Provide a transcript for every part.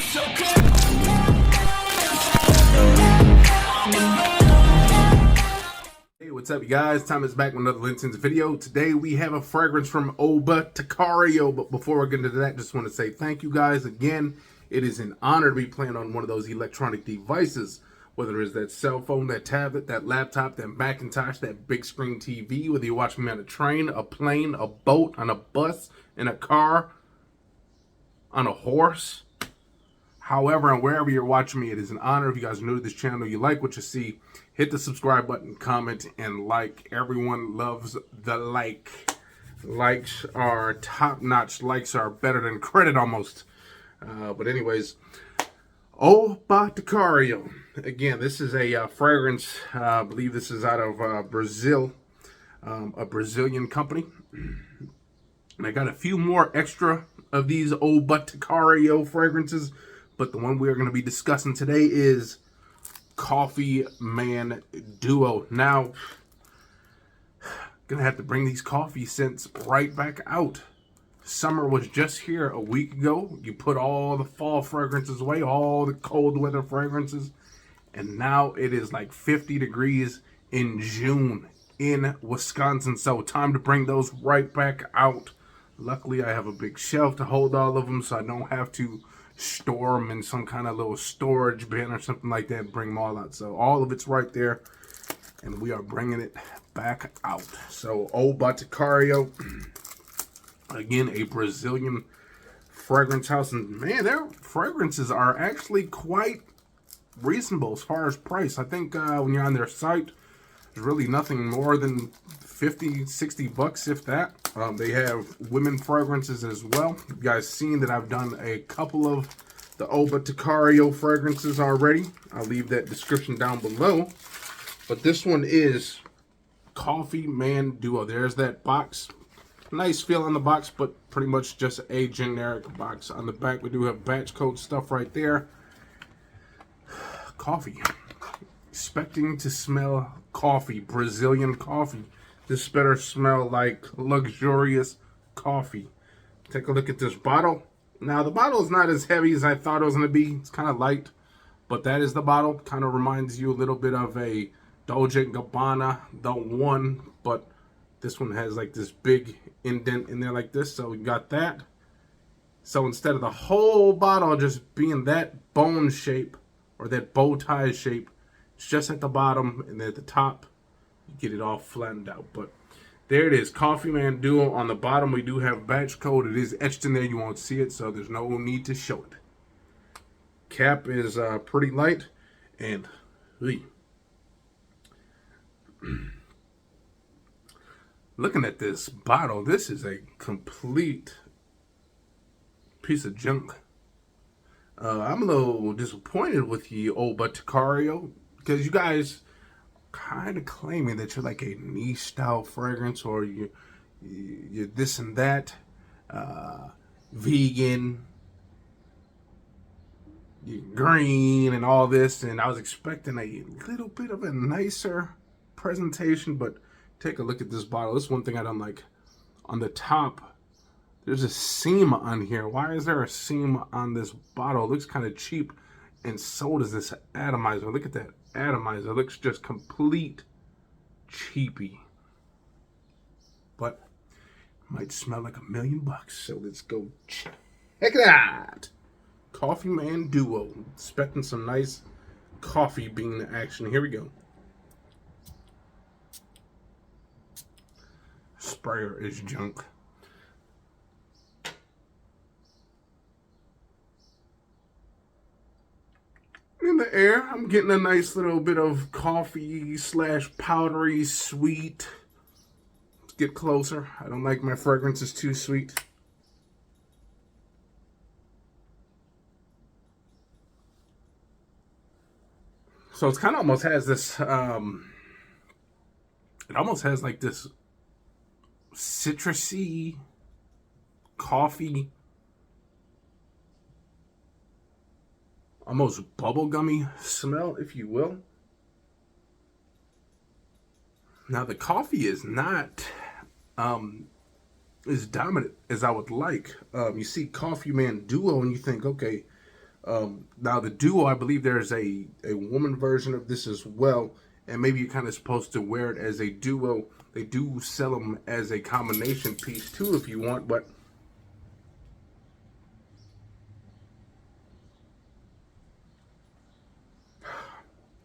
Hey, what's up, you guys? Tom is back with another LinScents video. Today we have a fragrance from Botacario, but before we get into that, just want to say thank you guys again. It is an honor to be playing on one of those electronic devices, whether it's that cell phone, that tablet, that laptop, that Macintosh, that big screen TV, whether you're watching me on a train, a plane, a boat, on a bus, in a car, on a horse. However, and wherever you're watching me, it is an honor. If you guys are new to this channel, you like what you see, hit the subscribe button, comment, and like. Everyone loves the like. Likes are top-notch. Likes are better than credit almost. But anyways, Botacario. Again, this is a fragrance. I believe this is out of Brazil, a Brazilian company. And I got a few more extra of these Botacario fragrances. But the one we are going to be discussing today is Coffee Man Duo. Now, going to have to bring these coffee scents right back out. Summer was just here a week ago. You put all the fall fragrances away, all the cold weather fragrances. And now it is like 50 degrees in June in Wisconsin. So time to bring those right back out. Luckily, I have a big shelf to hold all of them, so I don't have to store them in some kind of little storage bin or something like that and bring them all out. So all of it's right there, and we are bringing it back out. So Botacario, again, a Brazilian fragrance house, and man, their fragrances are actually quite reasonable as far as price. I think when you're on their site, there's really nothing more than 50, 60 bucks, if that. They have women fragrances as well. You guys seen that I've done a couple of the Botacario fragrances already. I'll leave that description down below. But this one is Coffee Man Duo. There's that box. Nice feel on the box, but pretty much just a generic box. On the back, we do have batch code stuff right there. Coffee. Expecting to smell coffee, Brazilian coffee. This better smell like luxurious coffee. Take a look at this bottle. Now, the bottle is not as heavy as I thought it was going to be. It's kind of light, but that is the bottle. Kind of reminds you a little bit of a Dolce & Gabbana, the one, but this one has like this big indent in there like this, so we got that. So instead of the whole bottle just being that bone shape or that bow tie shape, it's just at the bottom, and at the top, you get it all flattened out. But there it is, Coffee Man Duo. On the bottom, we do have batch code. It is etched in there. You won't see it, so there's no need to show it. Cap is pretty light, and looking at this bottle, this is a complete piece of junk. I'm a little disappointed with you, Botacario, because you guys kind of claiming that you're like a niche style fragrance, or you're this and that, vegan, you're green, and all this. And I was expecting a little bit of a nicer presentation, but take a look at this bottle. This is one thing I don't like. On the top, there's a seam on here. Why is there a seam on this bottle? It looks kind of cheap, and so does this atomizer. Look at that atomizer. It looks just complete cheapy, but might smell like $1 million. So let's go check it out. Coffee Man Duo. Expecting some nice coffee bean action. Here we go. Sprayer is junk. In the air, I'm getting a nice little bit of coffee / powdery sweet. Let's get closer. I don't like my fragrances too sweet. So it's kind of almost has this, it almost has like this citrusy coffee, almost bubblegummy smell, if you will. Now the coffee is not as dominant as I would like. You see Coffee Man Duo and you think, okay, Now the duo, I believe there's a woman version of this as well, and maybe you're kind of supposed to wear it as a duo. They do sell them as a combination piece too if you want, but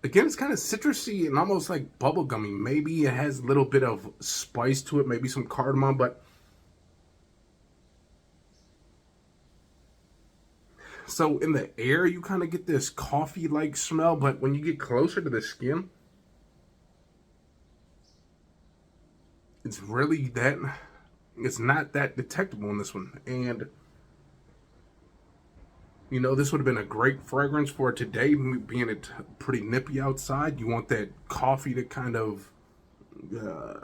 again, it's kind of citrusy and almost like bubblegummy. Maybe it has a little bit of spice to it, maybe some cardamom, but so in the air, you kind of get this coffee-like smell, but when you get closer to the skin, it's really that, it's not that detectable in this one. And, you know, this would have been a great fragrance for today, being it pretty nippy outside. You want that coffee to uh,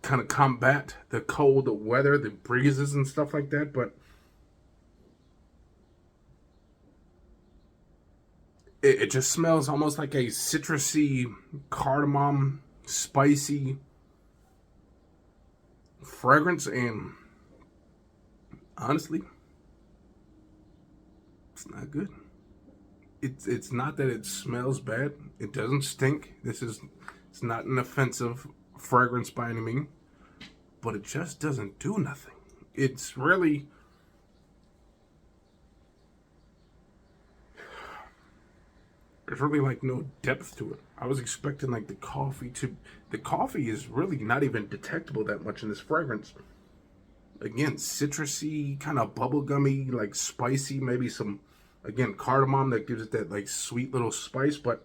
kind of combat the cold weather, the breezes and stuff like that, but it just smells almost like a citrusy, cardamom, spicy fragrance, and honestly, it's not good. It's not that it smells bad. It doesn't stink. It's not an offensive fragrance by any means, but it just doesn't do nothing. It's really, there's really like no depth to it. I was expecting like the coffee is really not even detectable that much in this fragrance. Again, citrusy, kind of bubblegummy, like spicy, maybe some, again, cardamom that gives it that like sweet little spice, but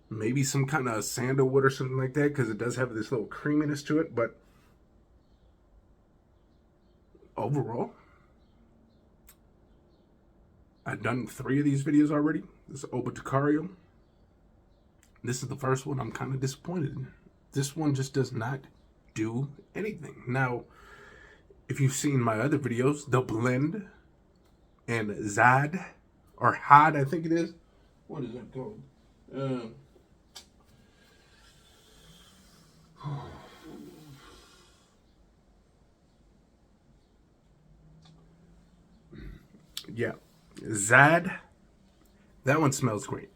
maybe some kind of sandalwood or something like that, because it does have this little creaminess to it. But overall, I've done 3 of these videos already. This is Obaticario. This is the first one I'm kind of disappointed in. This one just does not do anything. Now, if you've seen my other videos, the blend and Zad, or Had, I think it is. What is that called? Yeah, Zad, that one smells great.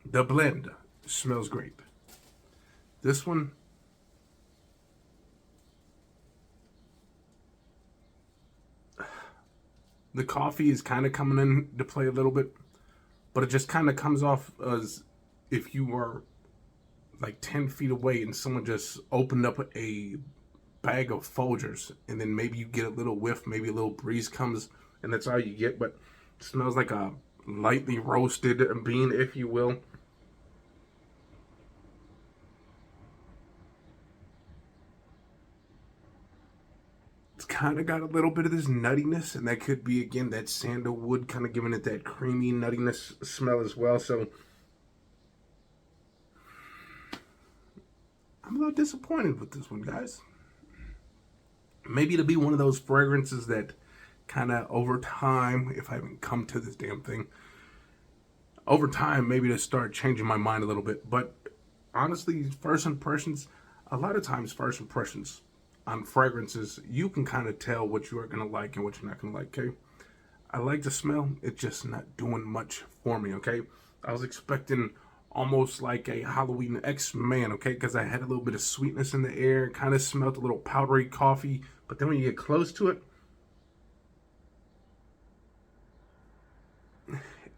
The blend smells great. This one, the coffee is kind of coming into play a little bit, but it just kind of comes off as if you were like 10 feet away and someone just opened up a bag of Folgers, and then maybe you get a little whiff, maybe a little breeze comes, and that's all you get. But it smells like a lightly roasted bean, if you will. It's kind of got a little bit of this nuttiness, and that could be, again, that sandalwood kind of giving it that creamy nuttiness smell as well. So I'm a little disappointed with this one, guys. Maybe it'll be one of those fragrances that kind of over time, if I haven't come to this damn thing, over time, maybe to start changing my mind a little bit. But honestly, first impressions, a lot of times first impressions on fragrances, you can kind of tell what you are going to like and what you're not going to like, okay? I like the smell. It's just not doing much for me, okay? I was expecting almost like a Halloween X-Man, okay? Because I had a little bit of sweetness in the air, kind of smelled a little powdery coffee. But then when you get close to it,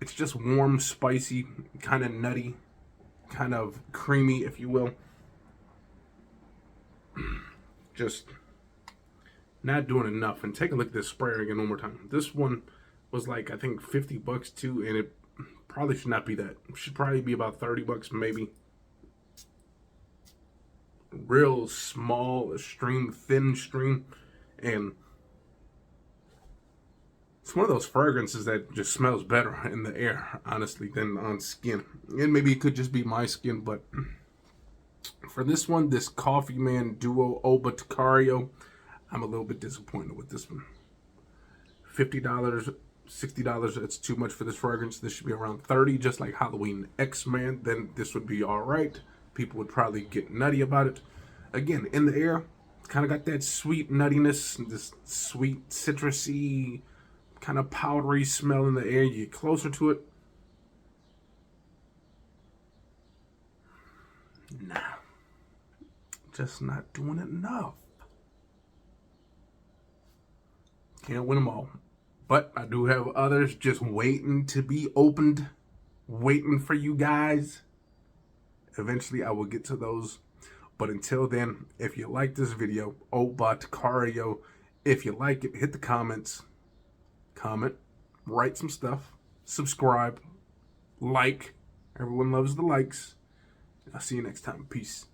it's just warm, spicy, kind of nutty, kind of creamy, if you will. Just not doing enough. And take a look at this sprayer again one more time. This one was like, I think, $50 too, and it probably should not be that. It should probably be about $30 maybe. Real small stream, thin stream, and it's one of those fragrances that just smells better in the air, honestly, than on skin. And maybe it could just be my skin, but for this one, this Coffee Man Duo Obaticario, I'm a little bit disappointed with this one. $50, $60, that's too much for this fragrance. This should be around $30, just like Halloween X-Man. Then this would be all right. People would probably get nutty about it. Again, in the air, kind of got that sweet nuttiness, this sweet citrusy, kind of powdery smell in the air. You get closer to it. Nah, just not doing enough. Can't win them all. But I do have others just waiting to be opened, waiting for you guys. Eventually I will get to those. But until then, if you like this video, Obot Cario, if you like it, hit the comments, comment, write some stuff, subscribe, like. Everyone loves the likes. I'll see you next time. Peace.